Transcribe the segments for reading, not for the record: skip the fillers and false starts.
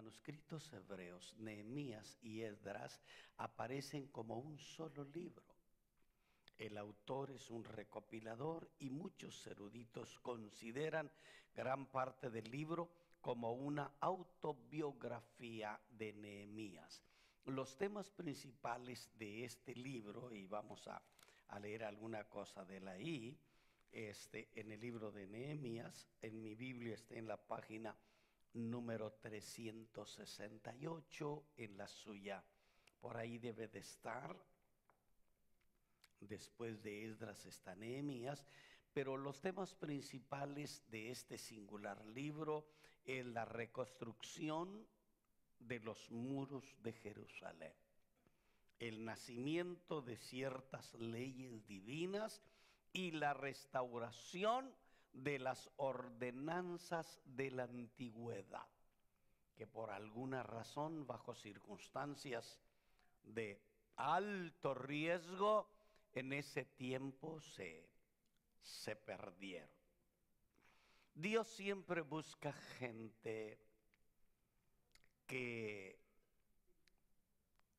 manuscritos hebreos, Nehemías y Esdras aparecen como un solo libro. El autor es un recopilador y muchos eruditos consideran gran parte del libro como una autobiografía de Nehemías. Los temas principales de este libro, y vamos a leer alguna cosa de él ahí, en el libro de Nehemías, en mi Biblia está en la página número 368, en la suya, por ahí debe de estar. Después de Esdras está Nehemías, pero los temas principales de este singular libro es la reconstrucción de los muros de Jerusalén, el nacimiento de ciertas leyes divinas y la restauración de las ordenanzas de la antigüedad, que por alguna razón, bajo circunstancias de alto riesgo, en ese tiempo se perdieron. Dios siempre busca gente que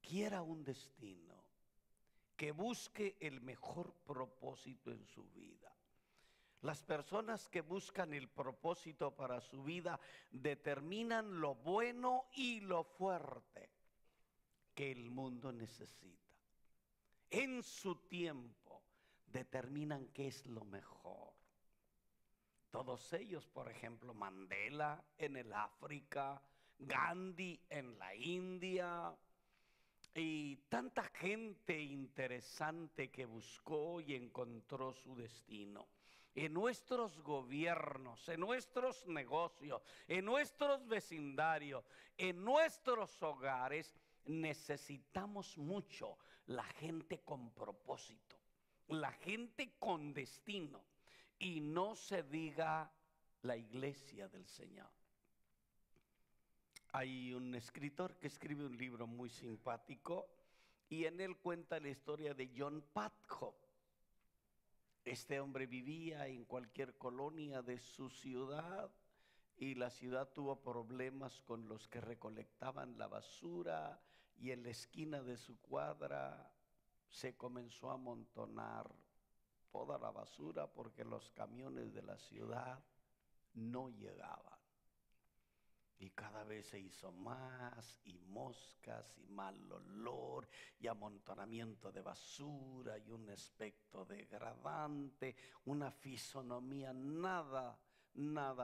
quiera un destino, que busque el mejor propósito en su vida. Las personas que buscan el propósito para su vida determinan lo bueno y lo fuerte que el mundo necesita. En su tiempo determinan qué es lo mejor. Todos ellos, por ejemplo, Mandela en el África, Gandhi en la India, y tanta gente interesante que buscó y encontró su destino. En nuestros gobiernos, en nuestros negocios, en nuestros vecindarios, en nuestros hogares, necesitamos mucho la gente con propósito, la gente con destino, y no se diga la iglesia del Señor. Hay un escritor que escribe un libro muy simpático y en él cuenta la historia de John Patco. Este hombre vivía en cualquier colonia de su ciudad y la ciudad tuvo problemas con los que recolectaban la basura, y en la esquina de su cuadra se comenzó a amontonar toda la basura porque los camiones de la ciudad no llegaban. Y cada vez se hizo más, y moscas, y mal olor, y amontonamiento de basura, y un aspecto degradante, una fisonomía nada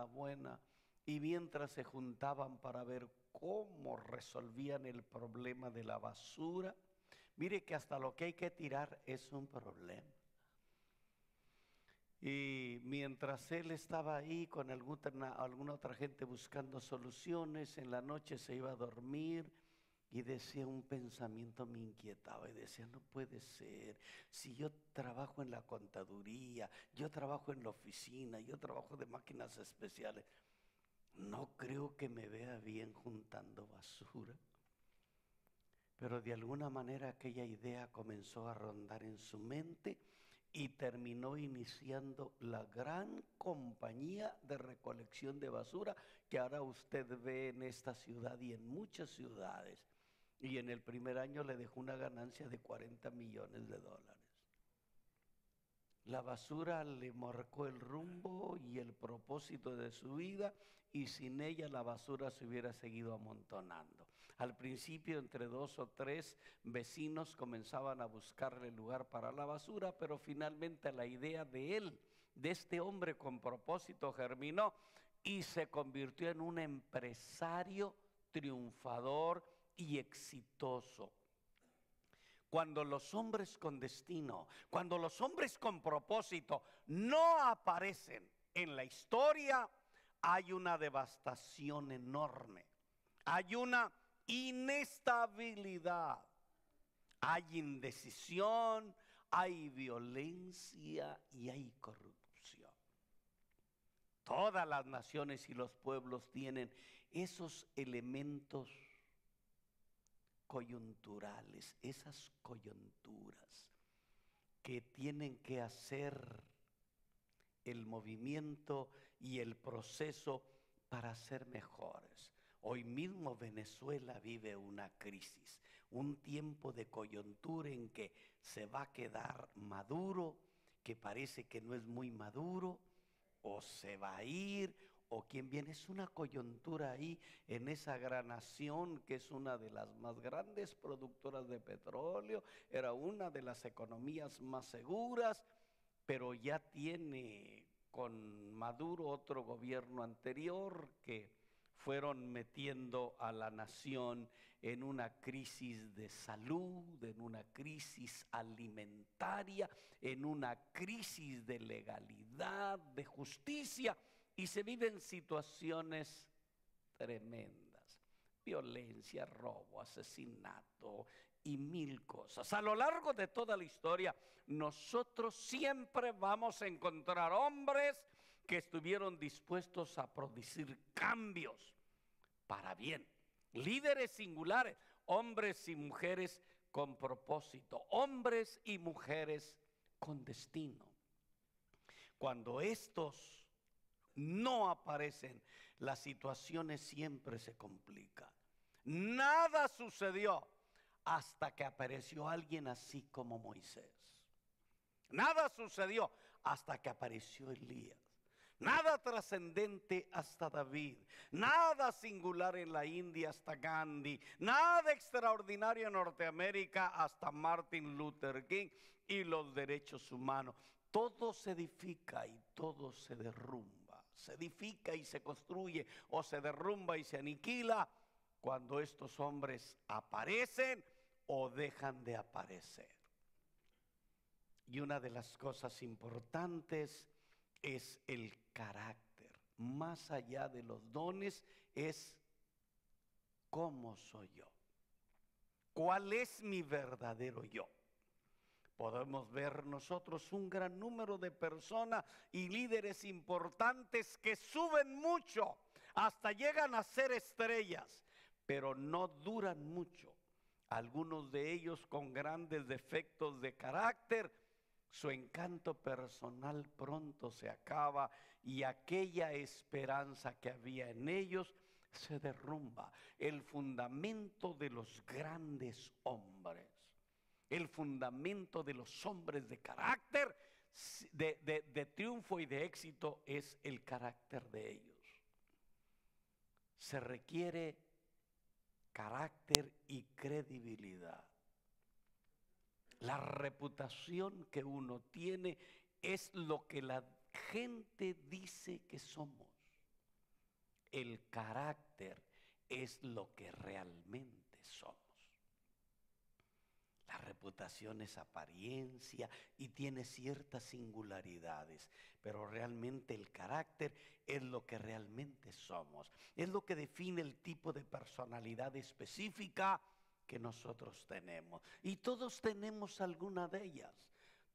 buena. Y mientras se juntaban para ver cómo resolvían el problema de la basura, mire que hasta lo que hay que tirar es un problema. Y mientras él estaba ahí con alguna otra gente buscando soluciones, en la noche se iba a dormir y decía, un pensamiento me inquietaba y decía, no puede ser, si yo trabajo en la contaduría, yo trabajo en la oficina, yo trabajo de máquinas especiales, no creo que me vea bien juntando basura. Pero de alguna manera aquella idea comenzó a rondar en su mente y terminó iniciando la gran compañía de recolección de basura que ahora usted ve en esta ciudad y en muchas ciudades. Y en el primer año le dejó una ganancia de $40 millones. La basura le marcó el rumbo y el propósito de su vida, y sin ella la basura se hubiera seguido amontonando. Al principio, entre 2 o 3 vecinos comenzaban a buscarle lugar para la basura, pero finalmente la idea de él, de este hombre con propósito, germinó y se convirtió en un empresario triunfador y exitoso. Cuando los hombres con destino, cuando los hombres con propósito no aparecen en la historia, hay una devastación enorme, hay una inestabilidad, hay indecisión, hay violencia y hay corrupción. Todas las naciones y los pueblos tienen esos elementos coyunturales, esas coyunturas que tienen que hacer el movimiento y el proceso para ser mejores. Hoy mismo Venezuela vive una crisis, un tiempo de coyuntura en que se va a quedar Maduro, que parece que no es muy maduro, o se va a ir, o quién viene. Es una coyuntura ahí en esa gran nación que es una de las más grandes productoras de petróleo, era una de las economías más seguras, pero ya tiene con Maduro otro gobierno anterior que fueron metiendo a la nación en una crisis de salud, en una crisis alimentaria, en una crisis de legalidad, de justicia, y se viven situaciones tremendas: violencia, robo, asesinato y mil cosas. A lo largo de toda la historia, nosotros siempre vamos a encontrar hombres que estuvieron dispuestos a producir cambios para bien, líderes singulares, hombres y mujeres con propósito, hombres y mujeres con destino. Cuando estos no aparecen, las situaciones siempre se complican. Nada sucedió hasta que apareció alguien así como Moisés. Nada sucedió hasta que apareció Elías. Nada trascendente hasta David, nada singular en la India hasta Gandhi, nada extraordinario en Norteamérica hasta Martin Luther King y los derechos humanos. Todo se edifica y todo se derrumba, se edifica y se construye, o se derrumba y se aniquila cuando estos hombres aparecen o dejan de aparecer. Y una de las cosas importantes es el carácter. Más allá de los dones es cómo soy yo. ¿Cuál es mi verdadero yo? Podemos ver nosotros un gran número de personas y líderes importantes que suben mucho, hasta llegan a ser estrellas, pero no duran mucho. Algunos de ellos con grandes defectos de carácter. Su encanto personal pronto se acaba y aquella esperanza que había en ellos se derrumba. El fundamento de los grandes hombres, el fundamento de los hombres de carácter, de triunfo y de éxito, es el carácter de ellos. Se requiere carácter y credibilidad. La reputación que uno tiene es lo que la gente dice que somos. El carácter es lo que realmente somos. La reputación es apariencia y tiene ciertas singularidades, pero realmente el carácter es lo que realmente somos. Es lo que define el tipo de personalidad específica que nosotros tenemos. Y todos tenemos alguna de ellas.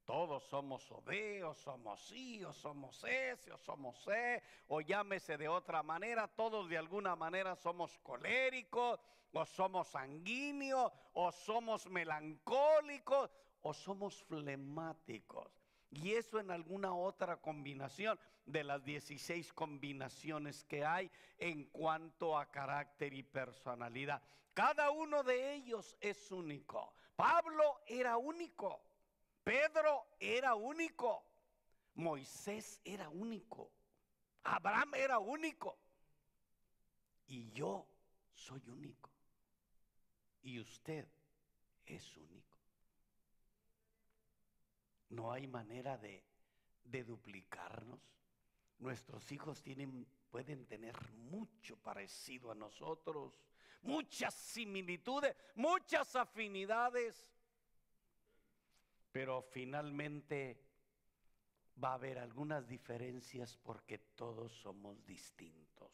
Todos somos o B, o somos I, o somos S, o somos C, o llámese de otra manera. Todos de alguna manera somos coléricos, o somos sanguíneos, o somos melancólicos, o somos flemáticos. Y eso en alguna otra combinación de las 16 combinaciones que hay en cuanto a carácter y personalidad. Cada uno de ellos es único. Pablo era único. Pedro era único. Moisés era único. Abraham era único. Y yo soy único. Y usted es único. No hay manera de duplicarnos. Nuestros hijos pueden tener mucho parecido a nosotros, muchas similitudes, muchas afinidades, pero finalmente va a haber algunas diferencias porque todos somos distintos.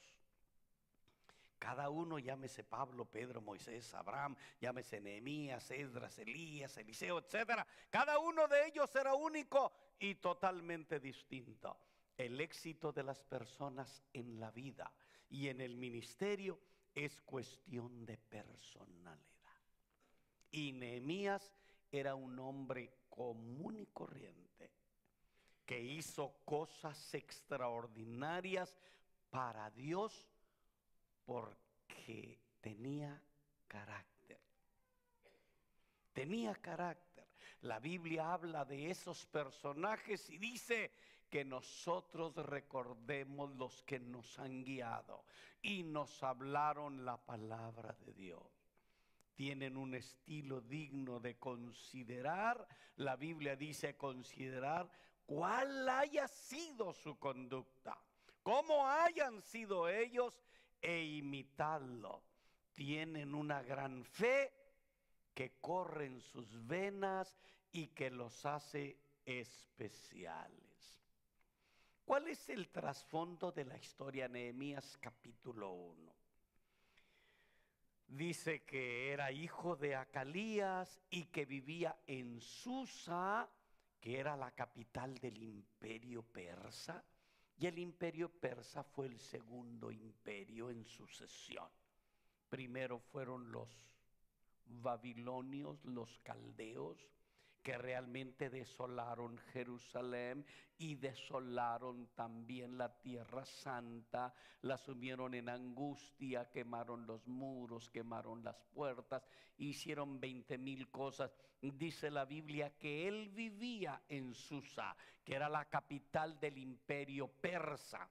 Cada uno, llámese Pablo, Pedro, Moisés, Abraham, llámese Nehemías, Esdras, Elías, Eliseo, etcétera. Cada uno de ellos era único y totalmente distinto. El éxito de las personas en la vida y en el ministerio es cuestión de personalidad. Y Nehemías era un hombre común y corriente que hizo cosas extraordinarias para Dios porque que tenía carácter. Tenía carácter. La Biblia habla de esos personajes y dice que nosotros recordemos los que nos han guiado y nos hablaron la palabra de Dios. Tienen un estilo digno de considerar. La Biblia dice considerar cuál haya sido su conducta, cómo hayan sido ellos e imitarlo. Tienen una gran fe que corre en sus venas y que los hace especiales. ¿Cuál es el trasfondo de la historia? Nehemías capítulo 1. Dice que era hijo de Acalías y que vivía en Susa, que era la capital del imperio persa. Y el imperio persa fue el segundo imperio en sucesión. Primero fueron los babilonios, los caldeos, que realmente desolaron Jerusalén y desolaron también la tierra santa, la sumieron en angustia, quemaron los muros, quemaron las puertas, hicieron 20,000 cosas. Dice la Biblia que él vivía en Susa, que era la capital del imperio persa.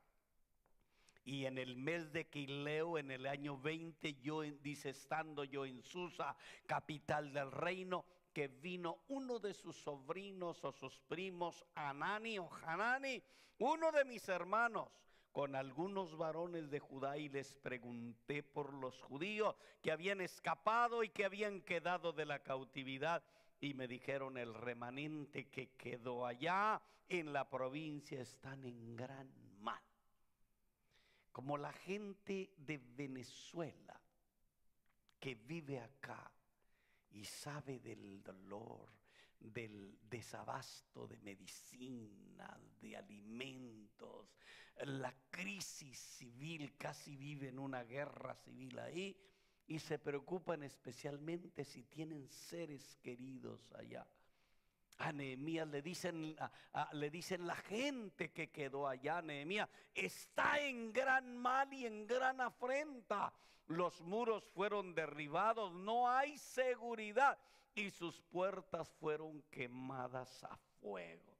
Y en el mes de Quileo, en el año 20, dice, estando yo en Susa, capital del reino, que vino uno de sus sobrinos o sus primos, Hanani o Hanani, uno de mis hermanos, con algunos varones de Judá, y les pregunté por los judíos que habían escapado y que habían quedado de la cautividad. Y me dijeron, el remanente que quedó allá en la provincia están en gran mal. Como la gente de Venezuela que vive acá y sabe del dolor, del desabasto de medicinas, de alimentos, la crisis civil, casi viven una guerra civil ahí, y se preocupan especialmente si tienen seres queridos allá. A Nehemías le dicen la gente que quedó allá, Nehemías está en gran mal y en gran afrenta. Los muros fueron derribados, no hay seguridad y sus puertas fueron quemadas a fuego.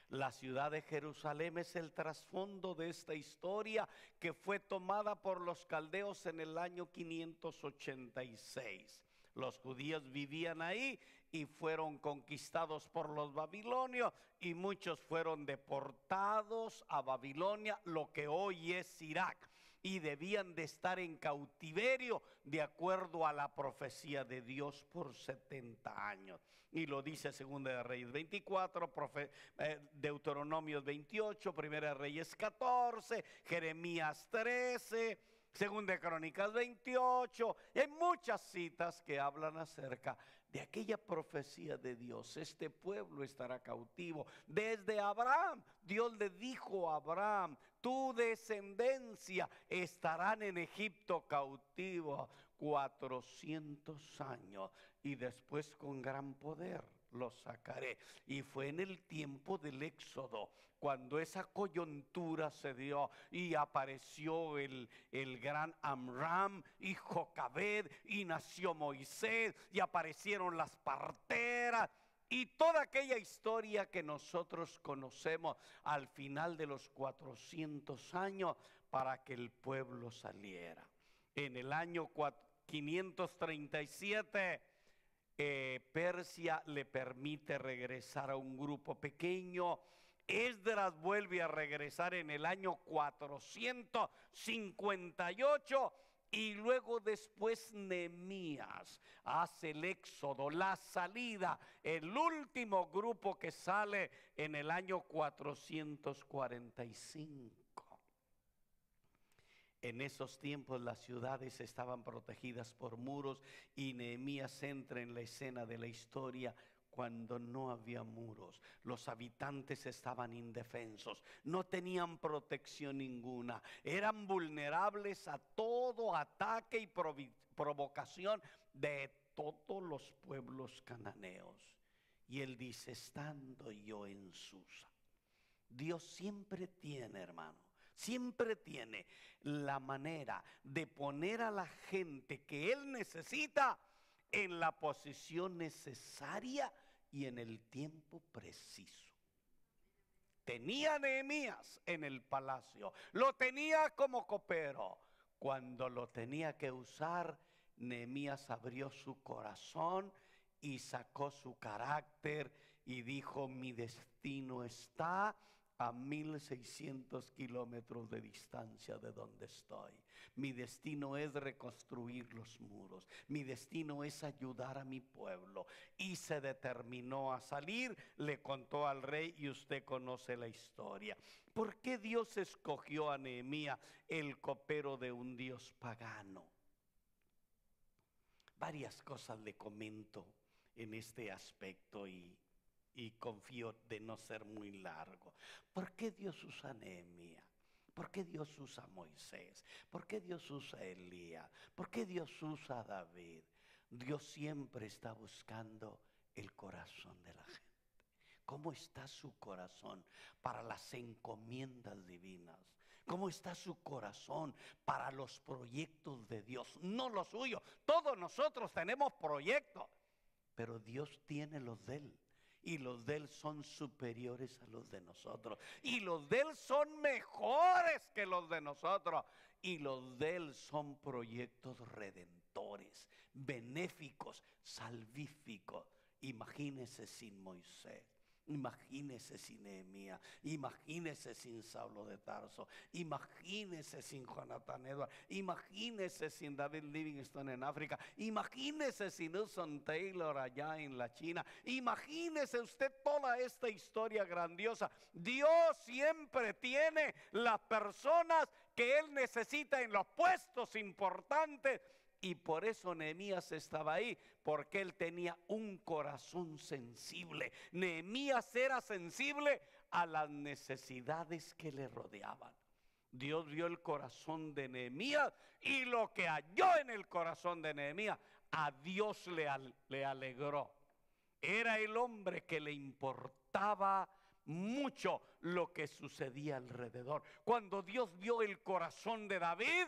La ciudad de Jerusalén es el trasfondo de esta historia, que fue tomada por los caldeos en el año 586. Los judíos vivían ahí y fueron conquistados por los babilonios, y muchos fueron deportados a Babilonia, lo que hoy es Irak, y debían de estar en cautiverio de acuerdo a la profecía de Dios por 70 años. Y lo dice Segunda de Reyes 24, Deuteronomios 28, Primera de Reyes 14, Jeremías 13, Segunda de Crónicas 28. Hay muchas citas que hablan acerca de aquella profecía de Dios. Este pueblo estará cautivo. Desde Abraham, Dios le dijo a Abraham, tu descendencia estarán en Egipto cautivo 400 años, y después con gran poder los sacaré. Y fue en el tiempo del Éxodo cuando esa coyuntura se dio y apareció el gran Amram y Jocabed, y nació Moisés y aparecieron las parteras y toda aquella historia que nosotros conocemos al final de los 400 años para que el pueblo saliera. En el año 537 Persia le permite regresar a un grupo pequeño. Esdras vuelve a regresar en el año 458, y luego después Nehemías hace el éxodo, la salida, el último grupo que sale en el año 445. En esos tiempos las ciudades estaban protegidas por muros, y Nehemías entra en la escena de la historia cuando no había muros. Los habitantes estaban indefensos, no tenían protección ninguna, eran vulnerables a todo ataque y provocación de todos los pueblos cananeos. Y él dice, estando yo en Susa. Dios siempre tiene, hermano, Siempre tiene la manera de poner a la gente que él necesita en la posición necesaria y en el tiempo preciso. Tenía a Nehemías en el palacio, lo tenía como copero. Cuando lo tenía que usar, Nehemías abrió su corazón y sacó su carácter y dijo: mi destino está a 1600 kilómetros de distancia de donde estoy. Mi destino es reconstruir los muros. Mi destino es ayudar a mi pueblo. Y se determinó a salir, le contó al rey y usted conoce la historia. ¿Por qué Dios escogió a Nehemías, el copero de un Dios pagano? Varias cosas le comento en este aspecto y confío de no ser muy largo. ¿Por qué Dios usa a Nehemías? ¿Por qué Dios usa a Moisés? ¿Por qué Dios usa a Elías? ¿Por qué Dios usa a David? Dios siempre está buscando el corazón de la gente. ¿Cómo está su corazón para las encomiendas divinas? ¿Cómo está su corazón para los proyectos de Dios? No los suyos. Todos nosotros tenemos proyectos, pero Dios tiene los de Él. Y los de Él son superiores a los de nosotros. Y los de Él son mejores que los de nosotros. Y los de Él son proyectos redentores, benéficos, salvíficos. Imagínese sin Moisés. Imagínese sin Nehemías, imagínese sin Saulo de Tarso, imagínese sin Jonathan Edwards, imagínese sin David Livingstone en África, imagínese sin Hudson Taylor allá en la China, imagínese usted toda esta historia grandiosa. Dios siempre tiene las personas que Él necesita en los puestos importantes. Y por eso Nehemías estaba ahí, porque él tenía un corazón sensible. Nehemías era sensible a las necesidades que le rodeaban. Dios vio el corazón de Nehemías y lo que halló en el corazón de Nehemías, a Dios le alegró. Era el hombre que le importaba mucho lo que sucedía alrededor. Cuando Dios vio el corazón de David,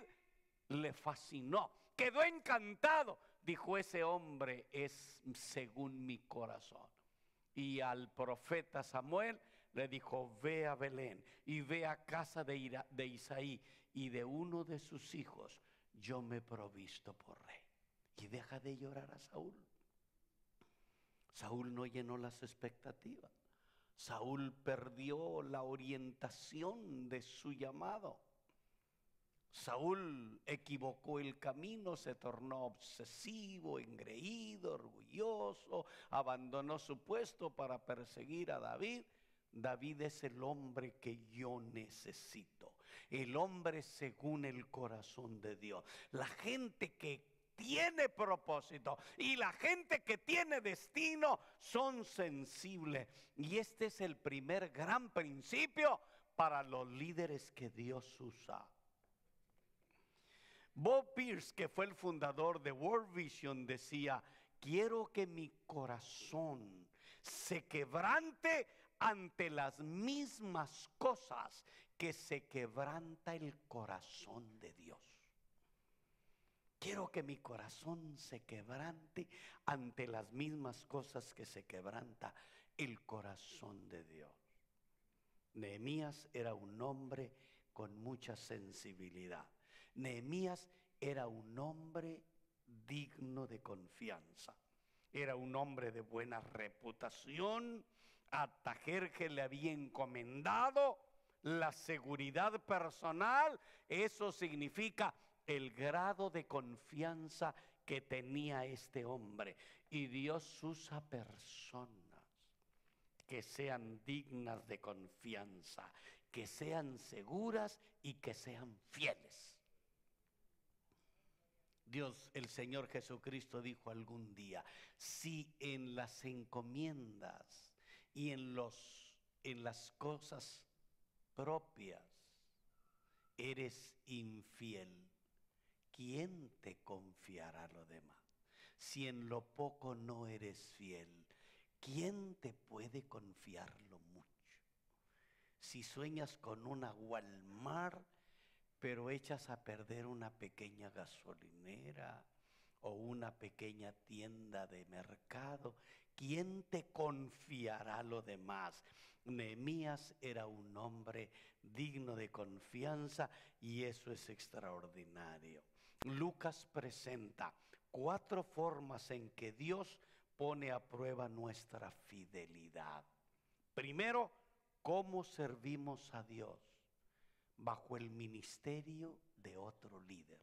le fascinó. Quedó encantado. Dijo: ese hombre es según mi corazón. Y al profeta Samuel le dijo: ve a Belén y ve a casa de Isaí, y de uno de sus hijos yo me he provisto por rey. Y deja de llorar a Saúl. Saúl no llenó las expectativas. Saúl perdió la orientación de su llamado. Saúl equivocó el camino, se tornó obsesivo, engreído, orgulloso, abandonó su puesto para perseguir a David. David es el hombre que yo necesito, el hombre según el corazón de Dios. La gente que tiene propósito y la gente que tiene destino son sensibles. Y este es el primer gran principio para los líderes que Dios usa. Bob Pierce, que fue el fundador de World Vision, decía: quiero que mi corazón se quebrante ante las mismas cosas que se quebranta el corazón de Dios. Quiero que mi corazón se quebrante ante las mismas cosas que se quebranta el corazón de Dios. Nehemías era un hombre con mucha sensibilidad. Nehemías era un hombre digno de confianza. Era un hombre de buena reputación. Artajerjes le había encomendado la seguridad personal. Eso significa el grado de confianza que tenía este hombre. Y Dios usa personas que sean dignas de confianza, que sean seguras y que sean fieles. Dios, el Señor Jesucristo, dijo algún día: si en las encomiendas y en las cosas propias eres infiel, ¿quién te confiará lo demás? Si en lo poco no eres fiel, ¿quién te puede confiar lo mucho? si sueñas con una Walmart, pero echas a perder una pequeña gasolinera o una pequeña tienda de mercado, ¿quién te confiará lo demás? Nehemías era un hombre digno de confianza y eso es extraordinario. Lucas presenta 4 formas en que Dios pone a prueba nuestra fidelidad. Primero, ¿cómo servimos a Dios? Bajo el ministerio de otro líder.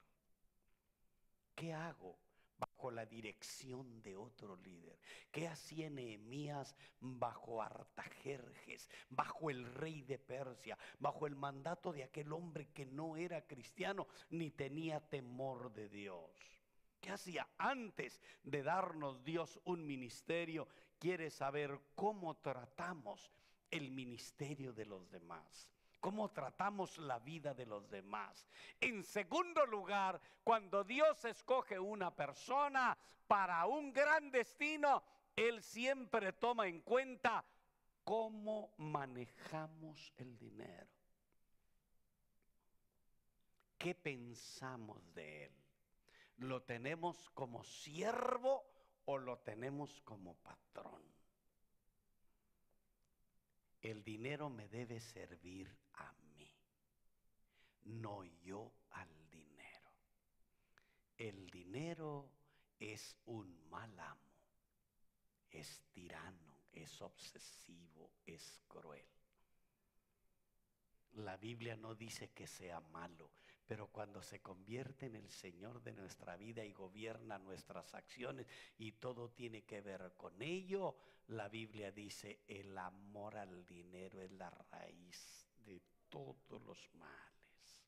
¿Qué hago bajo la dirección de otro líder? ¿Qué hacía Nehemías bajo Artajerjes, bajo el rey de Persia, bajo el mandato de aquel hombre que no era cristiano ni tenía temor de Dios? ¿Qué hacía antes de darnos Dios un ministerio? Quiere saber cómo tratamos el ministerio de los demás. ¿Cómo tratamos la vida de los demás? En segundo lugar, cuando Dios escoge una persona para un gran destino, Él siempre toma en cuenta cómo manejamos el dinero. ¿Qué pensamos de Él? ¿Lo tenemos como siervo o lo tenemos como patrón? El dinero me debe servir a mí, no yo al dinero. El dinero es un mal amo, es tirano, es obsesivo, es cruel. La Biblia no dice que sea malo, pero cuando se convierte en el Señor de nuestra vida y gobierna nuestras acciones y todo tiene que ver con ello, la Biblia dice: el amor al dinero es la raíz de todos los males.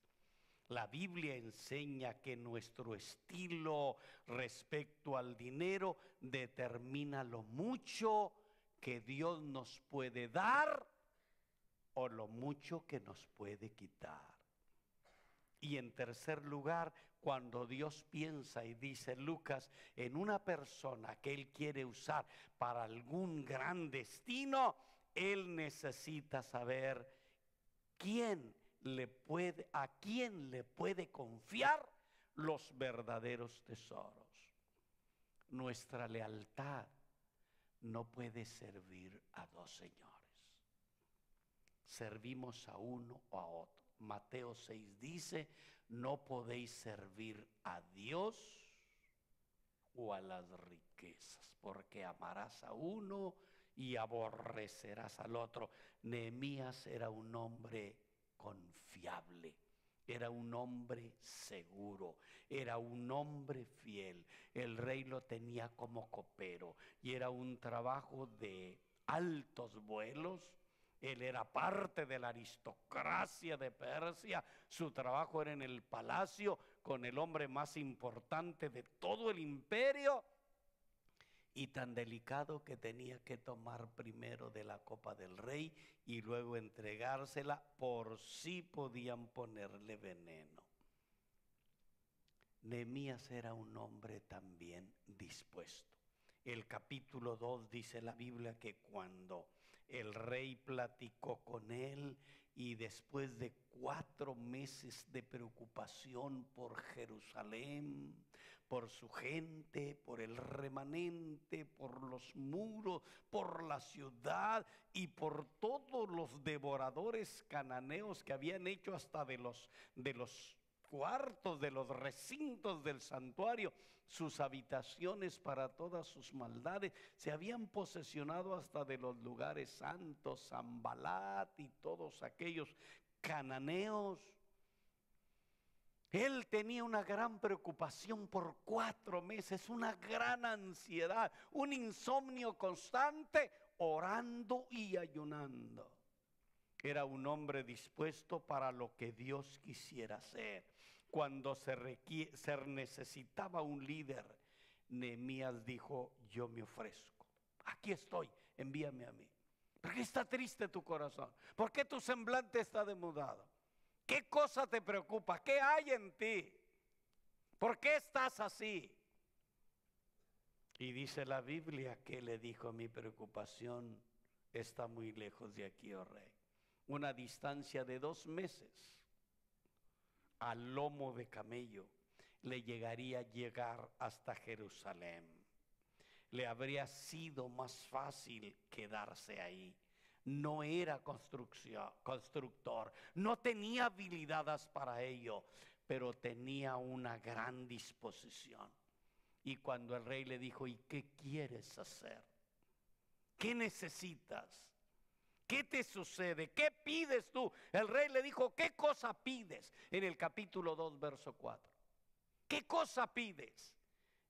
La Biblia enseña que nuestro estilo respecto al dinero determina lo mucho que Dios nos puede dar o lo mucho que nos puede quitar. Y en tercer lugar, cuando Dios piensa y dice Lucas en una persona que Él quiere usar para algún gran destino, Él necesita saber a quién le puede confiar los verdaderos tesoros. Nuestra lealtad no puede servir a dos señores. Servimos a uno o a otro. Mateo 6 dice: no podéis servir a Dios o a las riquezas, porque amarás a uno y aborrecerás al otro. Nehemías era un hombre confiable, era un hombre seguro, era un hombre fiel. El rey lo tenía como copero y era un trabajo de altos vuelos. Él era parte de la aristocracia de Persia. Su trabajo era en el palacio con el hombre más importante de todo el imperio. Y tan delicado que tenía que tomar primero de la copa del rey y luego entregársela por si podían ponerle veneno. Nehemías era un hombre también dispuesto. El capítulo 2 dice la Biblia que cuando el rey platicó con él y después de 4 meses de preocupación por Jerusalén, por su gente, por el remanente, por los muros, por la ciudad y por todos los devoradores cananeos que habían hecho hasta de los cuartos, de los recintos del santuario, sus habitaciones para todas sus maldades, se habían posesionado hasta de los lugares santos, Sanbalat y todos aquellos cananeos. Él tenía una gran preocupación por 4 meses, una gran ansiedad, un insomnio constante, orando y ayunando. Era un hombre dispuesto para lo que Dios quisiera hacer. Cuando se necesitaba un líder, Nehemías dijo: yo me ofrezco, aquí estoy, envíame a mí. ¿Por qué está triste tu corazón? ¿Por qué tu semblante está demudado? ¿Qué cosa te preocupa? ¿Qué hay en ti? ¿Por qué estás así? Y dice la Biblia que le dijo: mi preocupación está muy lejos de aquí, oh rey. una distancia de 2 meses, al lomo de camello, le llegaría a llegar hasta Jerusalén. Le habría sido más fácil quedarse ahí. No era constructor, no tenía habilidades para ello, pero tenía una gran disposición. Y cuando el rey le dijo: ¿y qué quieres hacer? ¿Qué necesitas? ¿Qué te sucede? ¿Qué pides tú? El rey le dijo: ¿qué cosa pides? En el capítulo 2, verso 4. ¿Qué cosa pides?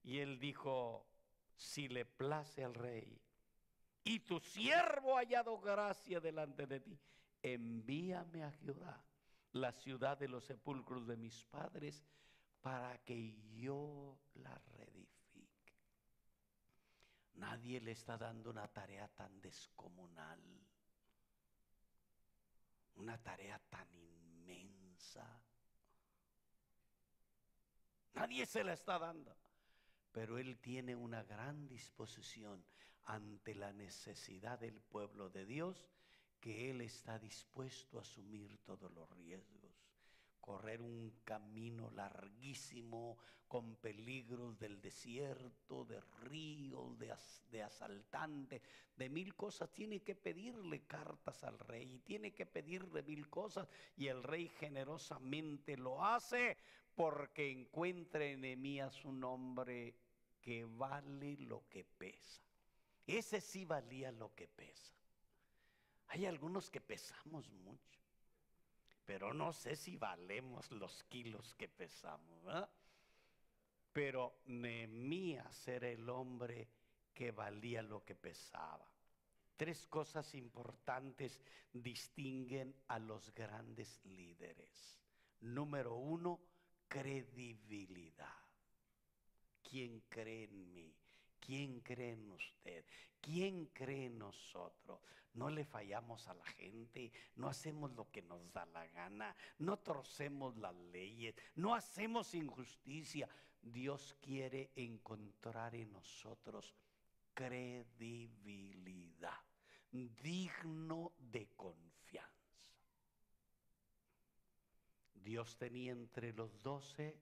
Y él dijo: si le place al rey y tu siervo ha hallado gracia delante de ti, envíame a Judá, la ciudad de los sepulcros de mis padres, para que yo la reedifique. Nadie le está dando una tarea tan descomunal, una tarea tan inmensa. Nadie se la está dando, pero él tiene una gran disposición ante la necesidad del pueblo de Dios, que él está dispuesto a asumir todos los riesgos, correr un camino larguísimo con peligros del desierto, de ríos, de asaltantes, de 1000 cosas. Tiene que pedirle cartas al rey, tiene que pedirle 1000 cosas, y el rey generosamente lo hace, porque encuentra en Nehemías un hombre que vale lo que pesa. Ese sí valía lo que pesa. Hay algunos que pesamos mucho, pero no sé si valemos los kilos que pesamos, ¿verdad? Pero Nehemías era el hombre que valía lo que pesaba. 3 cosas importantes distinguen a los grandes líderes. Número 1, credibilidad. ¿Quién cree en mí? ¿Quién cree en usted? ¿Quién cree en nosotros? No le fallamos a la gente, no hacemos lo que nos da la gana, no torcemos las leyes, no hacemos injusticia. Dios quiere encontrar en nosotros credibilidad, digno de confianza. Dios tenía entre los 12,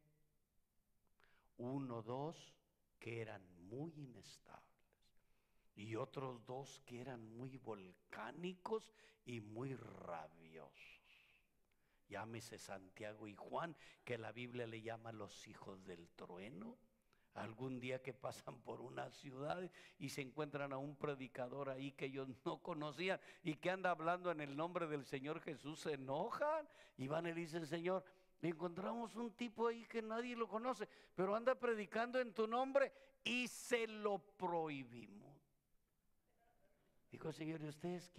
1, 2 que eran muy inestables, y otros 2 que eran muy volcánicos y muy rabiosos. Llámese Santiago y Juan, que la Biblia le llama los hijos del trueno. Algún día que pasan por una ciudad y se encuentran a un predicador ahí que ellos no conocían y que anda hablando en el nombre del Señor Jesús, se enojan y van y le dicen: Señor, encontramos un tipo ahí que nadie lo conoce, pero anda predicando en tu nombre y se lo prohibimos. Dijo: Señor, ¿y ustedes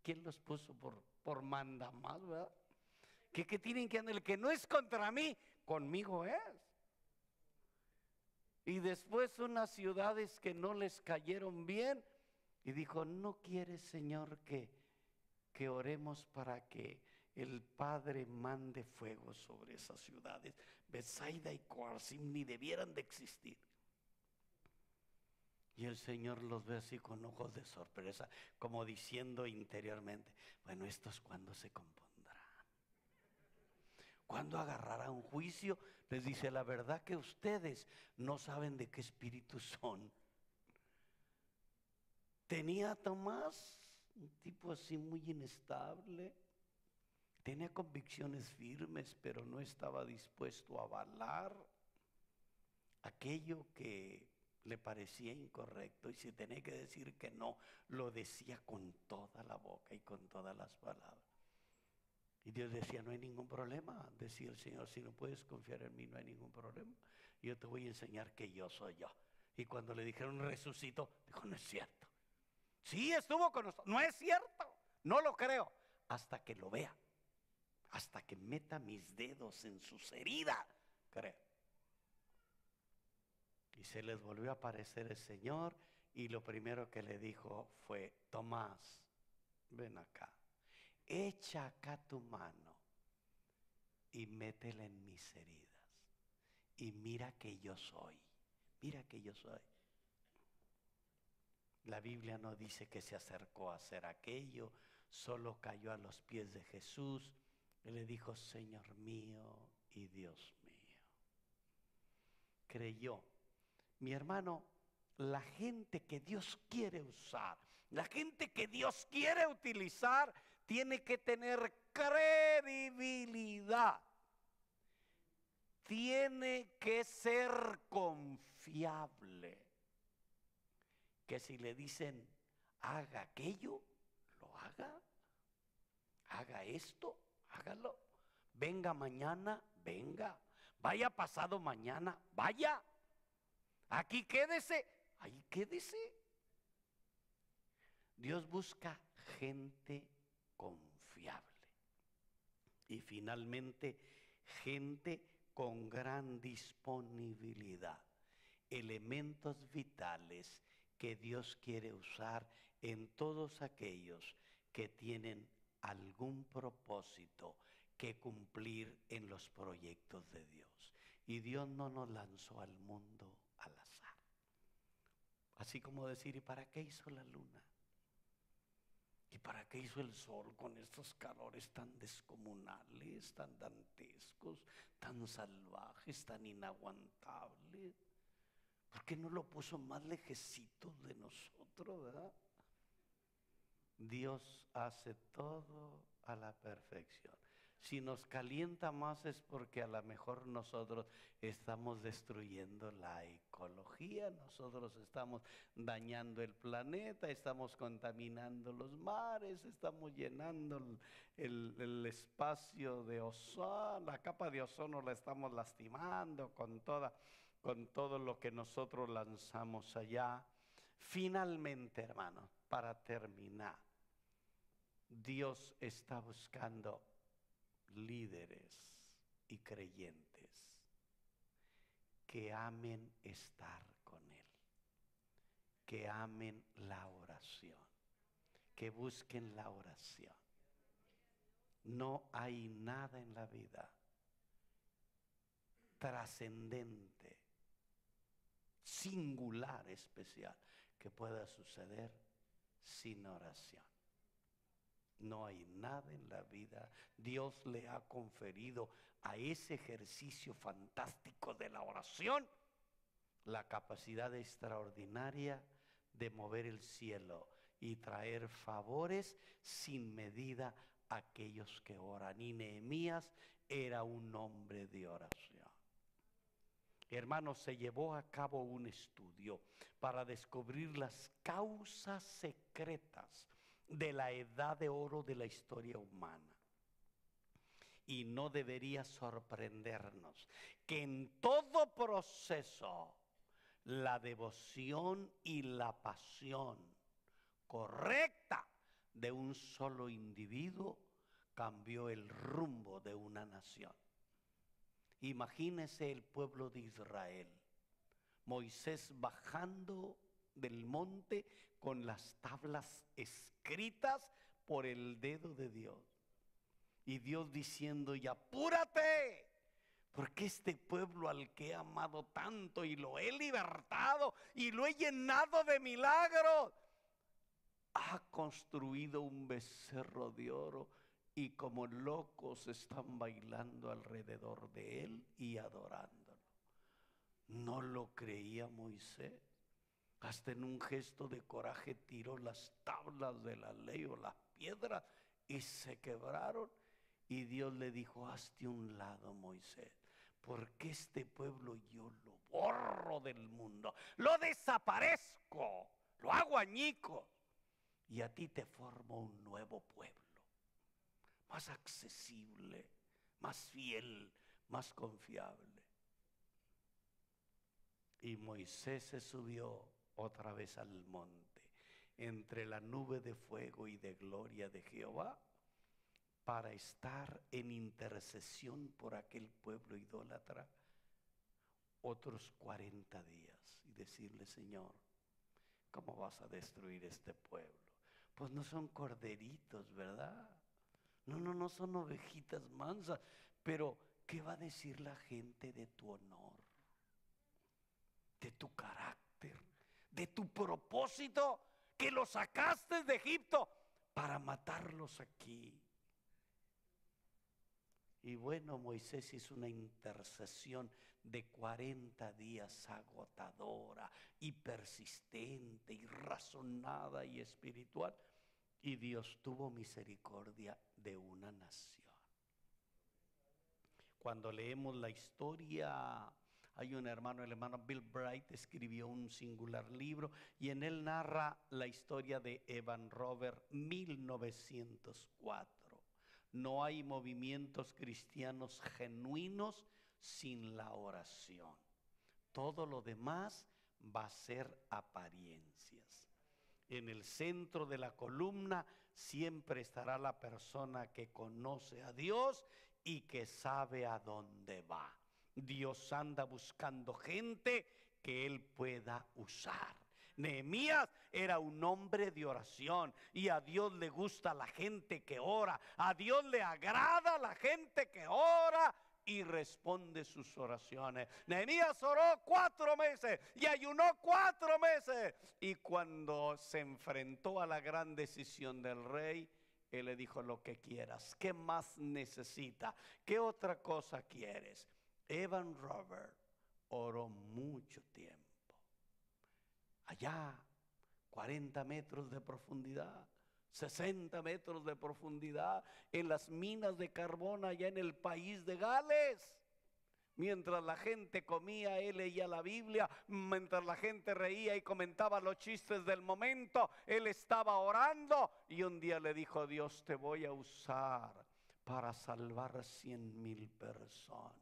quién los puso por mandamás, verdad? ¿Qué tienen que andar? El que no es contra mí, conmigo es. Y después unas ciudades que no les cayeron bien, y dijo: ¿no quieres, Señor, que oremos para que el Padre mande fuego sobre esas ciudades? Betsaida y Corazín ni debieran de existir. Y el Señor los ve así con ojos de sorpresa, como diciendo interiormente: bueno, ¿estos cuándo se compondrán? ¿Cuándo agarrarán juicio? Les dice: la verdad que ustedes no saben de qué espíritu son. Tenía a Tomás, un tipo así muy inestable, tenía convicciones firmes, pero no estaba dispuesto a avalar aquello que le parecía incorrecto, y si tenía que decir que no, lo decía con toda la boca y con todas las palabras. Y Dios decía: no hay ningún problema. Decía el Señor: si no puedes confiar en mí, no hay ningún problema. Yo te voy a enseñar que yo soy yo. Y cuando le dijeron: resucitó, dijo: no es cierto. Sí, estuvo con nosotros. No es cierto, no lo creo. Hasta que lo vea, hasta que meta mis dedos en sus heridas, creo. Y se les volvió a aparecer el Señor, y lo primero que le dijo fue: Tomás, ven acá, echa acá tu mano y métela en mis heridas, y mira que yo soy, mira que yo soy. La Biblia no dice que se acercó a hacer aquello, Solo cayó a los pies de Jesús y le dijo: Señor mío y Dios mío. Creyó. Mi hermano, la gente que Dios quiere usar, la gente que Dios quiere utilizar, tiene que tener credibilidad. Tiene que ser confiable. Que si le dicen haga aquello, lo haga. Haga esto, hágalo. Venga mañana, venga. Vaya pasado mañana, vaya. Aquí quédese, ahí quédese. Dios busca gente confiable. Y finalmente, gente con gran disponibilidad. Elementos vitales que Dios quiere usar en todos aquellos que tienen algún propósito que cumplir en los proyectos de Dios. Y Dios no nos lanzó al mundo al azar. Así como decir: ¿y para qué hizo la luna? ¿Y para qué hizo el sol con estos calores tan descomunales, tan dantescos, tan salvajes, tan inaguantables? ¿Por qué no lo puso más lejecito de nosotros, verdad? Dios hace todo a la perfección. Si nos calienta más es porque a lo mejor nosotros estamos destruyendo la ecología, nosotros estamos dañando el planeta, estamos contaminando los mares, estamos llenando el espacio de ozono, la capa de ozono la estamos lastimando con todo lo que nosotros lanzamos allá. Finalmente, hermanos, para terminar, Dios está buscando líderes y creyentes que amen estar con Él, que amen la oración, que busquen la oración. No hay nada en la vida trascendente, singular, especial, que pueda suceder sin oración. No hay nada en la vida. Dios le ha conferido a ese ejercicio fantástico de la oración la capacidad extraordinaria de mover el cielo y traer favores sin medida a aquellos que oran. Y Nehemías era un hombre de oración. Hermanos, se llevó a cabo un estudio para descubrir las causas secretas de la edad de oro de la historia humana. Y no debería sorprendernos que en todo proceso la devoción y la pasión correcta de un solo individuo cambió el rumbo de una nación. Imagínese el pueblo de Israel, Moisés bajando del monte con las tablas escritas por el dedo de Dios. Y Dios diciendo: y apúrate, porque este pueblo al que he amado tanto y lo he libertado y lo he llenado de milagros, ha construido un becerro de oro y como locos están bailando alrededor de él y adorándolo. No lo creía Moisés. Hasta en un gesto de coraje tiró las tablas de la ley o las piedras y se quebraron. Y Dios le dijo: hazte un lado, Moisés, porque este pueblo yo lo borro del mundo, lo desaparezco, lo hago añicos, y a ti te formo un nuevo pueblo, más accesible, más fiel, más confiable. Y Moisés se subió otra vez al monte, entre la nube de fuego y de gloria de Jehová, para estar en intercesión por aquel pueblo idólatra otros 40 días y decirle: Señor, ¿cómo vas a destruir este pueblo? Pues no son corderitos, ¿verdad? No son ovejitas mansas, pero ¿qué va a decir la gente de tu honor, de tu carácter, de tu propósito, que lo sacaste de Egipto para matarlos aquí. Y bueno, Moisés hizo una intercesión de 40 días agotadora y persistente y razonada y espiritual. Y Dios tuvo misericordia de una nación. Cuando leemos la historia, hay un hermano, el hermano Bill Bright, escribió un singular libro y en él narra la historia de Evan Roberts, 1904. No hay movimientos cristianos genuinos sin la oración. Todo lo demás va a ser apariencias. En el centro de la columna siempre estará la persona que conoce a Dios y que sabe a dónde va. Dios anda buscando gente que Él pueda usar. Nehemías era un hombre de oración y a Dios le gusta la gente que ora. A Dios le agrada la gente que ora y responde sus oraciones. Nehemías oró 4 meses y ayunó 4 meses. Y cuando se enfrentó a la gran decisión del rey, él le dijo: lo que quieras, ¿qué más necesita? ¿Qué otra cosa quieres? Evan Roberts oró mucho tiempo. Allá, 40 metros de profundidad, 60 metros de profundidad, en las minas de carbón allá en el país de Gales. Mientras la gente comía, él leía la Biblia. Mientras la gente reía y comentaba los chistes del momento, él estaba orando. Y un día le dijo: Dios, te voy a usar para salvar 100,000 personas.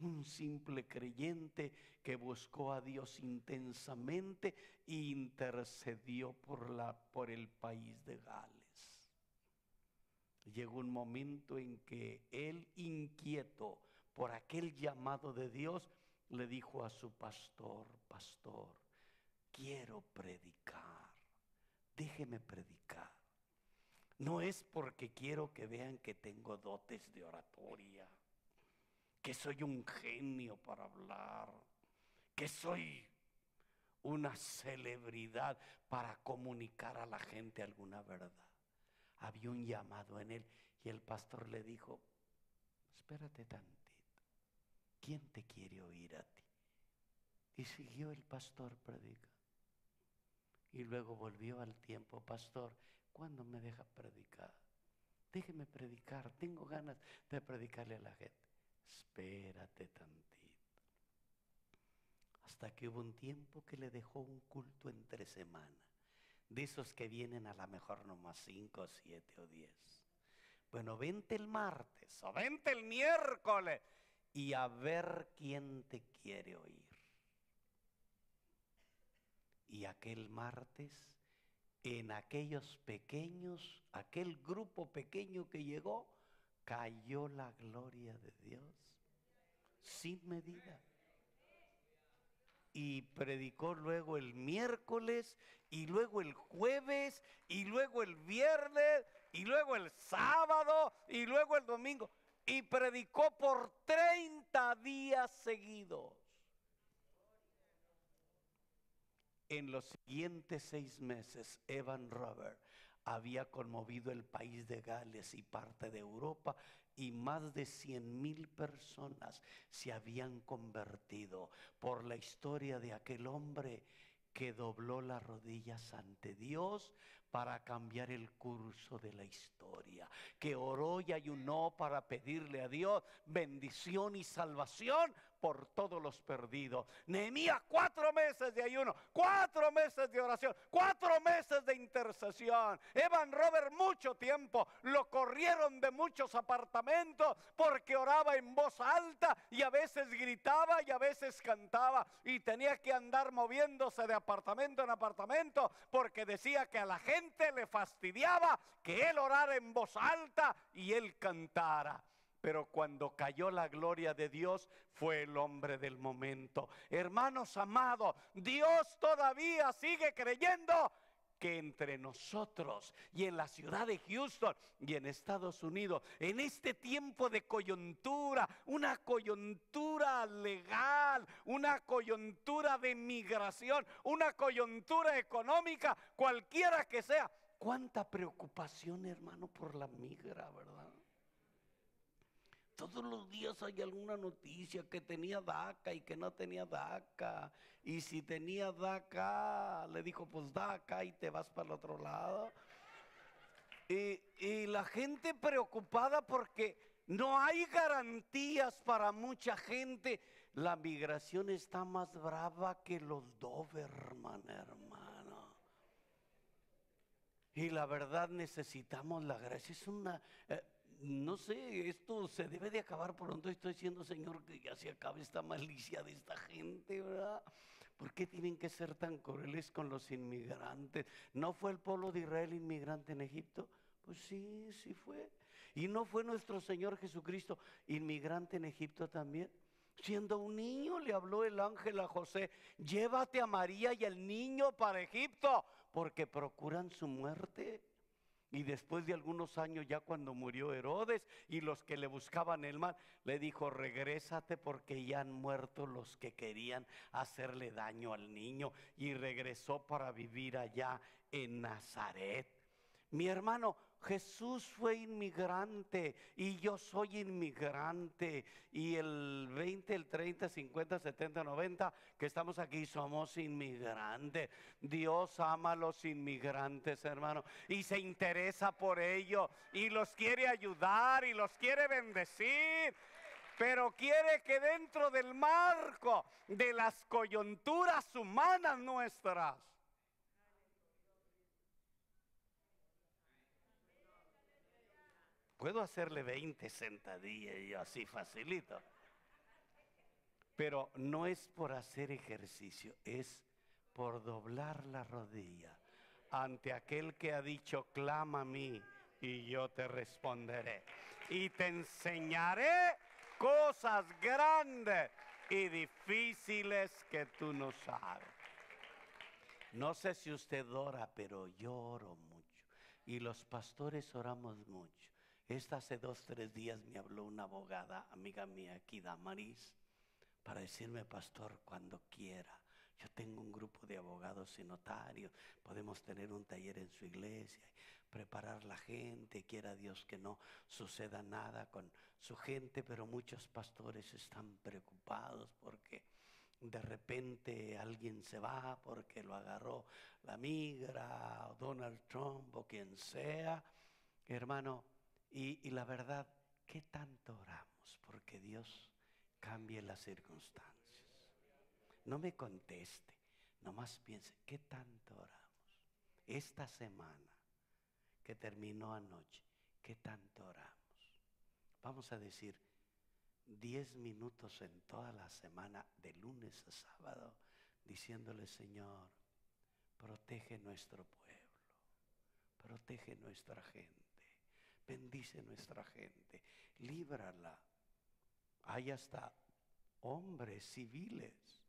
Un simple creyente que buscó a Dios intensamente e intercedió por el país de Gales. Llegó un momento en que él, inquieto por aquel llamado de Dios, le dijo a su pastor: pastor, quiero predicar, déjeme predicar. No es porque quiero que vean que tengo dotes de oratoria, que soy un genio para hablar, que soy una celebridad para comunicar a la gente alguna verdad. Había un llamado en él y el pastor le dijo: espérate tantito, ¿quién te quiere oír a ti? Y siguió el pastor predicando. Y luego volvió al tiempo: pastor, ¿cuándo me deja predicar? Déjeme predicar, tengo ganas de predicarle a la gente. Espérate tantito. Hasta que hubo un tiempo que le dejó un culto entre semana, de esos que vienen a lo mejor nomás 5, 7 o 10. Bueno, vente el martes o vente el miércoles y a ver quién te quiere oír. Y aquel martes, en aquellos pequeños, aquel grupo pequeño que llegó, cayó la gloria de Dios sin medida. Y predicó luego el miércoles, y luego el jueves, y luego el viernes, y luego el sábado, y luego el domingo. Y predicó por 30 días seguidos. En los siguientes 6 meses, Evan Roberts había conmovido el país de Gales y parte de Europa, y más de 100,000 personas se habían convertido por la historia de aquel hombre que dobló las rodillas ante Dios para cambiar el curso de la historia, que oró y ayunó para pedirle a Dios bendición y salvación por todos los perdidos. Nehemías, 4 meses de ayuno, 4 meses de oración, 4 meses de intercesión. Evan Roberts, mucho tiempo. Lo corrieron de muchos apartamentos porque oraba en voz alta y a veces gritaba y a veces cantaba, y tenía que andar moviéndose de apartamento en apartamento porque decía que a la gente le fastidiaba que él orara en voz alta y él cantara. Pero cuando cayó la gloria de Dios, fue el hombre del momento. Hermanos amados, Dios todavía sigue creyendo que entre nosotros y en la ciudad de Houston y en Estados Unidos, en este tiempo de coyuntura, una coyuntura legal, una coyuntura de migración, una coyuntura económica, cualquiera que sea, Cuánta preocupación, hermano, por la migra, ¿verdad? Todos los días hay alguna noticia que tenía DACA y que no tenía DACA. Y si tenía DACA, le dijo, pues DACA y te vas para el otro lado. Y la gente preocupada porque no hay garantías para mucha gente. La migración está más brava que los Doberman, hermano. Y la verdad necesitamos la gracia. Es una... no sé, esto se debe de acabar pronto. Estoy diciendo, Señor, que ya se acabe esta malicia de esta gente, ¿verdad? ¿Por qué tienen que ser tan crueles con los inmigrantes? ¿No fue el pueblo de Israel inmigrante en Egipto? Pues sí, sí fue. ¿Y no fue nuestro Señor Jesucristo inmigrante en Egipto también? Siendo un niño le habló el ángel a José: llévate a María y al niño para Egipto, porque procuran su muerte. Y después de algunos años, ya cuando murió Herodes y los que le buscaban el mal, le dijo: regrésate porque ya han muerto los que querían hacerle daño al niño. Y regresó para vivir allá en Nazaret. Mi hermano, Jesús fue inmigrante y yo soy inmigrante. Y el 20, el 30, 50, 70, 90 que estamos aquí somos inmigrantes. Dios ama a los inmigrantes, hermano, y se interesa por ellos y los quiere ayudar y los quiere bendecir. Pero quiere que dentro del marco de las coyunturas humanas nuestras, puedo hacerle 20 sentadillas y así facilito. Pero no es por hacer ejercicio, es por doblar la rodilla ante aquel que ha dicho: clama a mí y yo te responderé. Y te enseñaré cosas grandes y difíciles que tú no sabes. No sé si usted ora, pero yo oro mucho. Y los pastores oramos mucho. Hace 2, 3 días me habló una abogada, amiga mía aquí, Damaris, para decirme: pastor, cuando quiera, yo tengo un grupo de abogados y notarios, podemos tener un taller en su iglesia, preparar la gente, quiera Dios que no suceda nada con su gente. Pero muchos pastores están preocupados porque de repente alguien se va porque lo agarró la migra o Donald Trump o quien sea, hermano. Y la verdad, ¿qué tanto oramos porque Dios cambie las circunstancias? No me conteste, nomás piense, ¿qué tanto oramos? Esta semana que terminó anoche, ¿qué tanto oramos? Vamos a decir 10 minutos en toda la semana, de lunes a sábado, diciéndole: Señor, protege nuestro pueblo, protege nuestra gente, bendice nuestra gente, líbrala. Hay hasta hombres civiles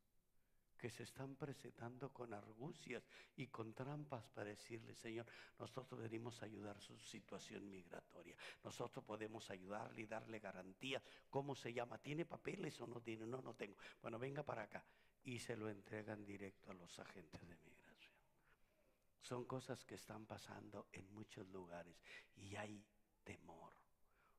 que se están presentando con argucias y con trampas para decirle: Señor, nosotros venimos a ayudar su situación migratoria, nosotros podemos ayudarle y darle garantía. ¿Cómo se llama? ¿Tiene papeles o no tiene? No, no tengo. Bueno, venga para acá. Y se lo entregan directo a los agentes de migración. Son cosas que están pasando en muchos lugares y hay temor.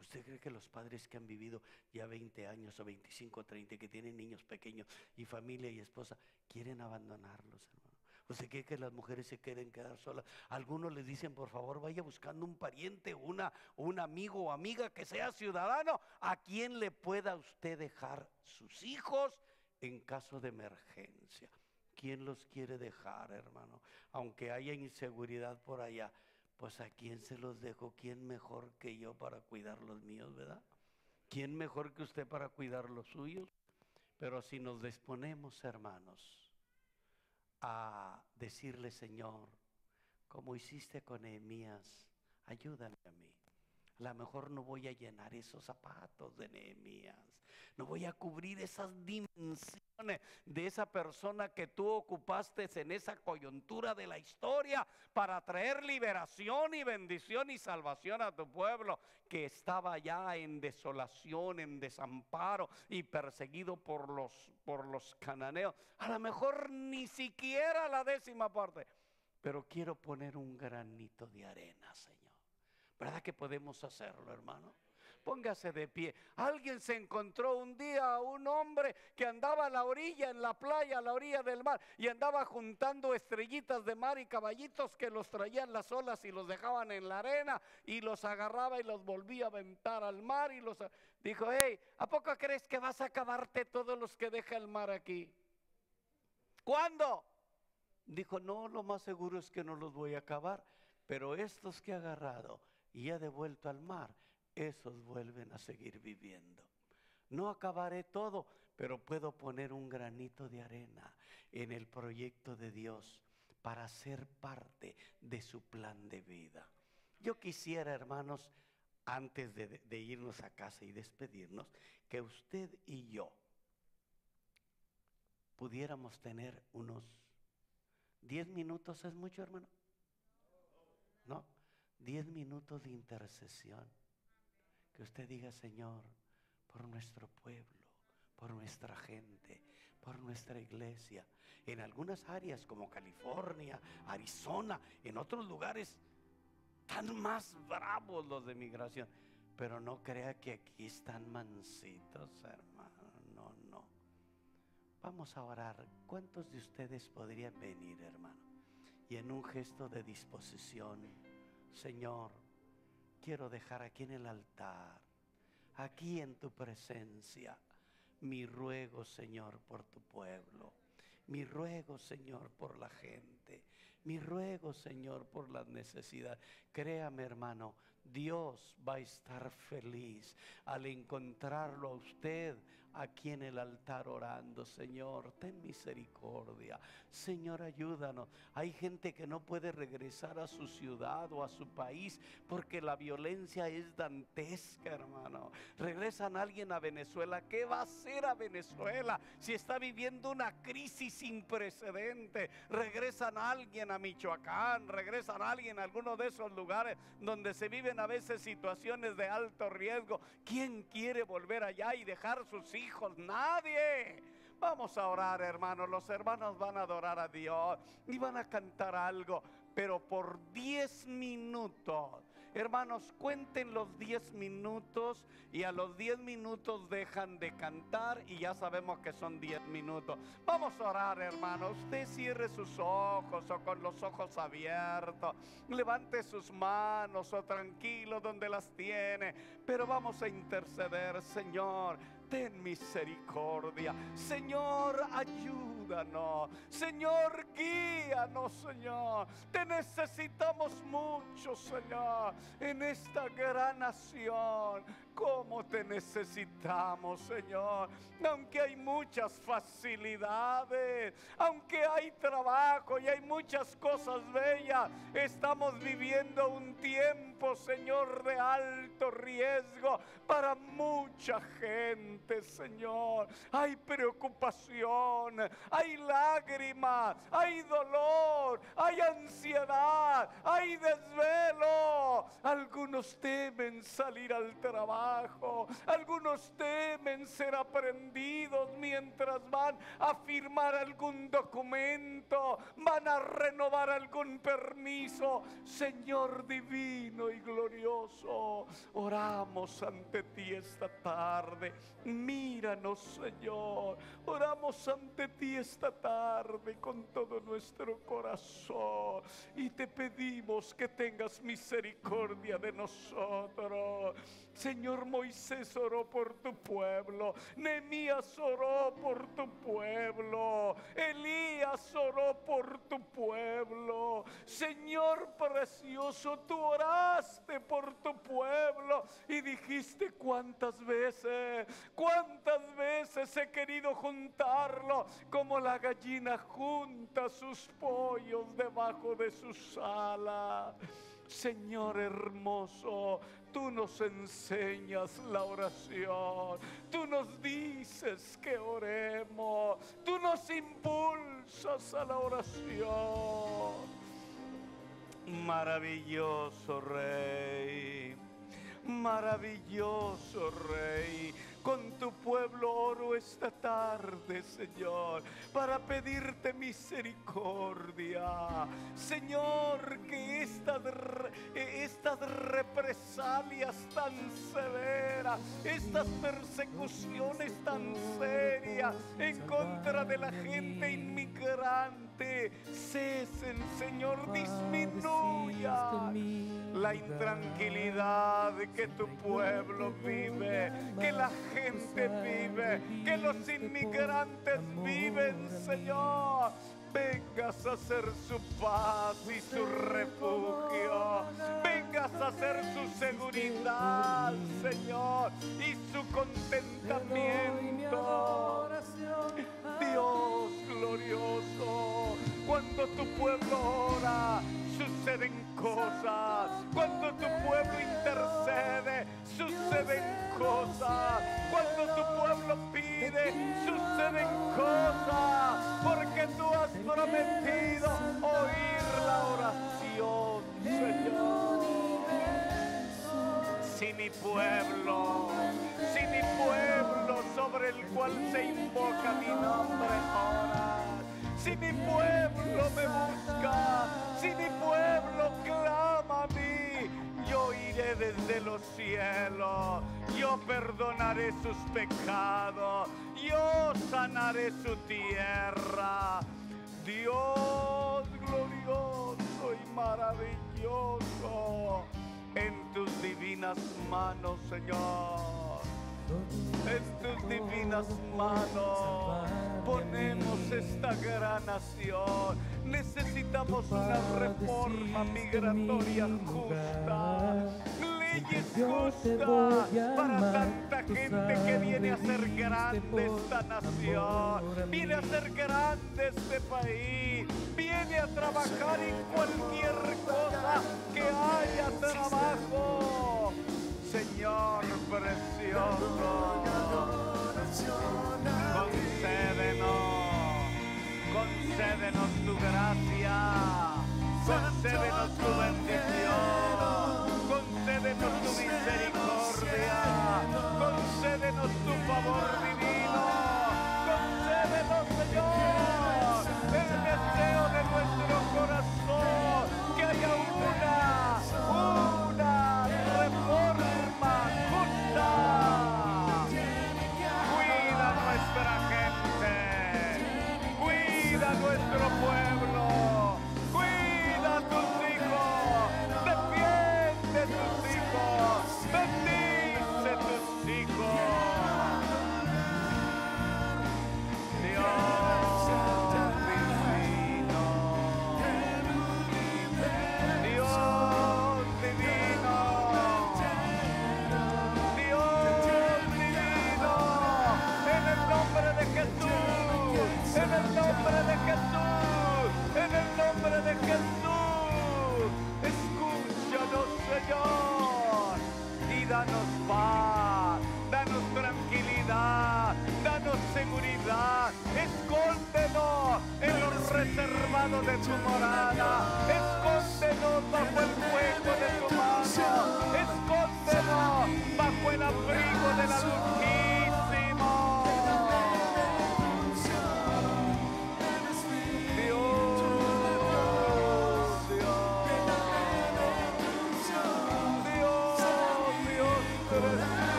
¿Usted cree que los padres que han vivido ya 20 años o 25 o 30, que tienen niños pequeños y familia y esposa, quieren abandonarlos, hermano? ¿Usted cree que las mujeres se quieren quedar solas? Algunos les dicen: por favor, vaya buscando un pariente, un amigo o amiga que sea ciudadano, a quien le pueda usted dejar sus hijos en caso de emergencia. ¿Quién los quiere dejar, hermano? Aunque haya inseguridad por allá, pues ¿a quién se los dejo? ¿Quién mejor que yo para cuidar los míos, verdad? ¿Quién mejor que usted para cuidar los suyos? Pero si nos disponemos, hermanos, a decirle: Señor, como hiciste con Nehemías, ayúdame a mí. A lo mejor no voy a llenar esos zapatos de Nehemías, no voy a cubrir esas dimensiones de esa persona que tú ocupaste en esa coyuntura de la historia para traer liberación y bendición y salvación a tu pueblo que estaba ya en desolación, en desamparo y perseguido por los cananeos. A lo mejor ni siquiera la 10ª parte. pero quiero poner un granito de arena, Señor. ¿Verdad que podemos hacerlo, hermano? Póngase de pie. Alguien se encontró un día a un hombre que andaba a la orilla, en la playa, a la orilla del mar, y andaba juntando estrellitas de mar y caballitos que los traían las olas y los dejaban en la arena, y los agarraba y los volvía a aventar al mar, y los dijo: hey, ¿a poco crees que vas a acabarte todos los que deja el mar aquí? ¿Cuándo? Dijo: no, lo más seguro es que no los voy a acabar, pero estos que he agarrado y he devuelto al mar, esos vuelven a seguir viviendo. No acabaré todo, pero puedo poner un granito de arena en el proyecto de Dios para ser parte de su plan de vida. Yo quisiera, hermanos, antes de irnos a casa y despedirnos, que usted y yo pudiéramos tener unos 10 minutos. ¿Es mucho, hermano? ¿No? 10 minutos de intercesión. Que usted diga: Señor, por nuestro pueblo, por nuestra gente, por nuestra iglesia. En algunas áreas como California, Arizona, en otros lugares están más bravos los de migración. Pero no crea que aquí están mansitos, hermano. No, no. Vamos a orar. ¿Cuántos de ustedes podrían venir, hermano? Y en un gesto de disposición: Señor, quiero dejar aquí en el altar, aquí en tu presencia, mi ruego, Señor, por tu pueblo. Mi ruego, Señor, por la gente. Mi ruego, Señor, por las necesidades. Créame, hermano, Dios va a estar feliz al encontrarlo a usted aquí en el altar orando. Señor, ten misericordia. Señor, ayúdanos. Hay gente que no puede regresar a su ciudad o a su país porque la violencia es dantesca, hermano. Regresan a alguien a Venezuela. ¿Qué va a hacer a Venezuela si está viviendo una crisis sin precedente? Regresan a alguien a Michoacán, regresan a alguien a alguno de esos lugares donde se viven a veces situaciones de alto riesgo. ¿Quién quiere volver allá y dejar sus hijos? Nadie. Vamos a orar, hermanos. Los hermanos van a adorar a Dios y van a cantar algo, pero por 10 minutos. Hermanos, cuenten los 10 minutos y a los 10 minutos dejan de cantar y ya sabemos que son 10 minutos. Vamos a orar, hermano. Usted cierre sus ojos o con los ojos abiertos, levante sus manos o tranquilo donde las tiene, pero vamos a interceder. Señor, ten misericordia. Señor, ayúdanos. Señor, guíanos, Señor. Te necesitamos mucho, Señor, en esta gran nación. ¿Cómo te necesitamos, Señor? Aunque hay muchas facilidades, aunque hay trabajo y hay muchas cosas bellas, estamos viviendo un tiempo, Señor, de alto riesgo para mucha gente, Señor. Hay preocupación, hay lágrimas, hay dolor, hay ansiedad, hay desvelo. Algunos temen salir al trabajo, algunos temen ser aprendidos mientras van a firmar algún documento, van a renovar algún permiso. Señor divino y glorioso, oramos ante ti esta tarde. Míranos, Señor. Oramos ante ti esta tarde con todo nuestro corazón y te pedimos que tengas misericordia de nosotros. Señor, Moisés oró por tu pueblo, Nehemías oró por tu pueblo, Elías oró por tu pueblo. Señor precioso, tú oraste por tu pueblo y dijiste: cuántas veces he querido juntarlo como la gallina junta sus pollos debajo de sus alas. Señor hermoso, tú nos enseñas la oración, tú nos dices que oremos, tú nos impulsas a la oración. Maravilloso Rey, maravilloso Rey, Con tu pueblo oro esta tarde, Señor, para pedirte misericordia. Señor, que estas represalias tan severas, estas persecuciones tan serias en contra de la gente inmigrante cesen, Señor, disminuya la intranquilidad que tu pueblo vive, que la gente vive, que los inmigrantes viven, Señor. Vengas a ser su paz y su refugio. Vengas a ser su seguridad, Señor, y su contentamiento. Dios glorioso, cuando tu pueblo ora, suceden cosas. Cuando tu pueblo intercede, suceden cosas. Cuando tu pueblo pide, suceden cosas. Porque tú has prometido oír la oración, Señor. Si mi pueblo sobre el cual se invoca mi nombre ora, si mi pueblo me busca, si mi pueblo clama a mí, yo iré desde los cielos, yo perdonaré sus pecados, yo sanaré su tierra. Dios glorioso y maravilloso, en tus divinas manos, Señor. En tus divinas manos ponemos esta gran nación. Necesitamos una reforma migratoria justa, leyes justas para tanta gente que viene a hacer grande esta nación, viene a hacer grande este país, viene a trabajar en cualquier cosa que haya trabajo. Señor precioso, concédenos tu gracia, concédenos tu bendición, concédenos tu misericordia, concédenos tu favor divino, concédenos, Señor, el deseo de nuestro corazón, que haya una reforma justa. Cuida nuestra gente, cuida nuestro pueblo, cuida a tus hijos, defiende tus hijos, bendice tus hijos. Jesús, escúchanos, Señor, y danos paz, danos tranquilidad, danos seguridad. Escóndenos en lo reservado de tu morada, escóndenos bajo el fuego de tu mano, escóndenos bajo el abrigo del Altísimo.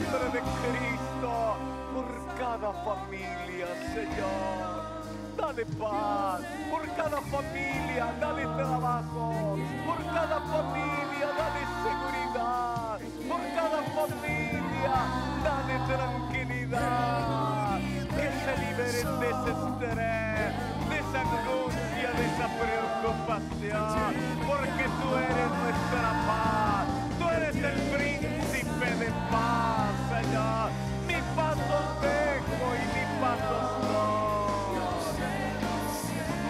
De Cristo por cada familia, Señor, dale paz, por cada familia, dale trabajo, por cada familia, dale seguridad, por cada familia, dale tranquilidad, que se liberen de ese estrés, de esa angustia, de esa preocupación, porque tú eres nuestra paz, tú eres el príncipe de paz. Señor, mi paso dejo y mi paso doy.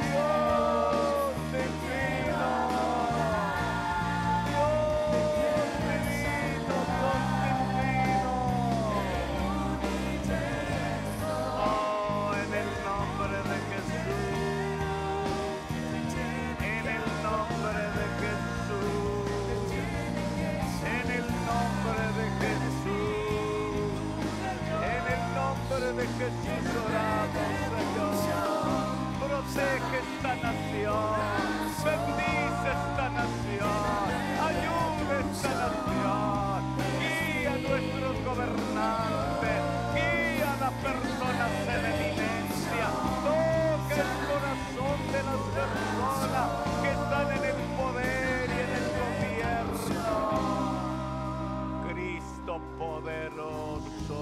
Dios divino, Dios divino, Dios divino. Oh, en el nombre de Jesús, en el nombre de Jesús. de Jesús oramos, Señor. Protege esta nación, bendice esta nación, ayuda esta nación, guía a nuestros gobernantes, guía a las personas en eminencia, toca el corazón de las personas que están en el poder y en el gobierno. Cristo poderoso,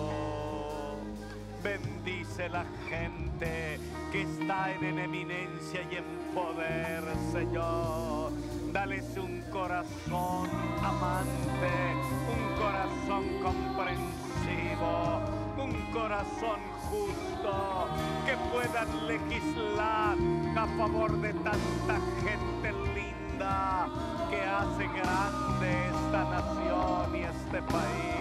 bendice la gente que está en eminencia y en poder, Señor. Dales un corazón amante, un corazón comprensivo, un corazón justo, que puedan legislar a favor de tanta gente linda que hace grande esta nación y este país.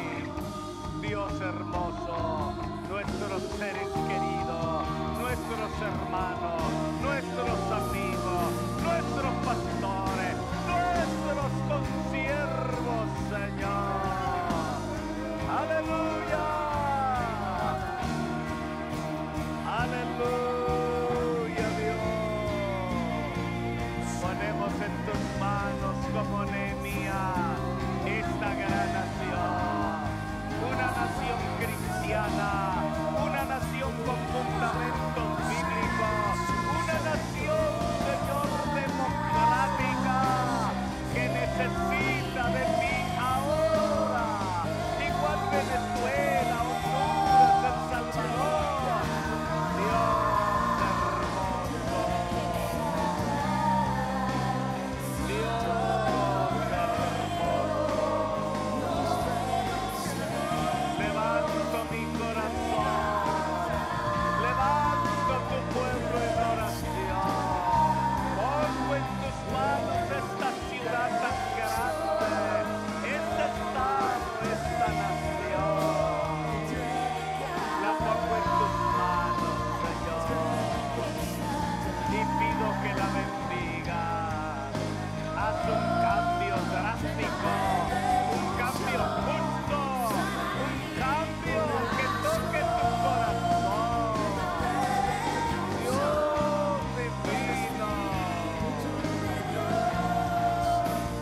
Dios hermoso, nuestros seres queridos, nuestros hermanos, nuestros amigos, nuestros pastores, nuestros consiervos, Señor. Aleluya, aleluya, Dios. Ponemos en tus manos como Nehemías esta gran nación. Una nación cristiana, una nación con fundamentos bíblicos, una nación, Señor, democrática, que necesita de ti ahora, igual Venezuela, Honduras, El Salvador. Dios hermoso, Dios levanto mi corazón, levanto tu pueblo en oración, pongo en tus manos esta ciudad tan grande, este estado, esta nación, la pongo en tus manos, Señor, y pido que la bendigas. Haz un cambio drástico, un cambio justo, un cambio que toque tu corazón. Dios divino,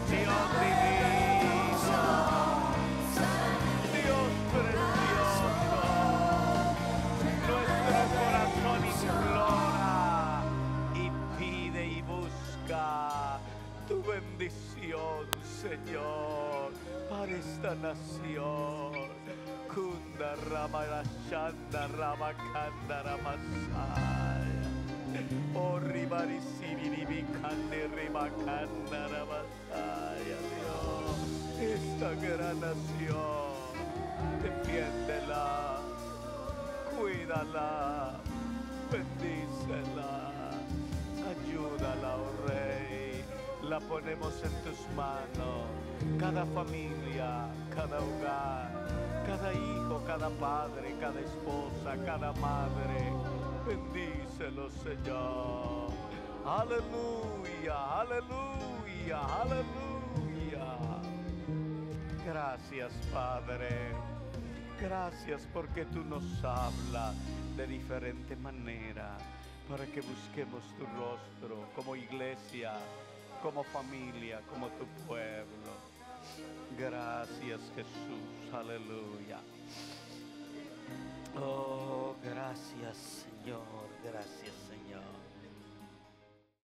Dios divino, Dios precioso, nuestro corazón implora y pide y busca tu bendición, Señor, para esta nación. Kunda Ramarashanda Ramakanda Ramasaya. Oh Ribarisiribikande Rimakanda Ramasaya, Dios. Esta gran nación, defiéndela, cuídala, bendícela, ayúdala, oh Rey. La ponemos en tus manos, cada familia, cada hogar, cada hijo, cada padre, cada esposa, cada madre. Bendícelo, Señor. Aleluya, aleluya, aleluya. Gracias, Padre. Gracias porque tú nos hablas de diferente manera para que busquemos tu rostro como iglesia, como familia, como tu pueblo. Gracias, Jesús. Aleluya. Oh, gracias, Señor. Gracias.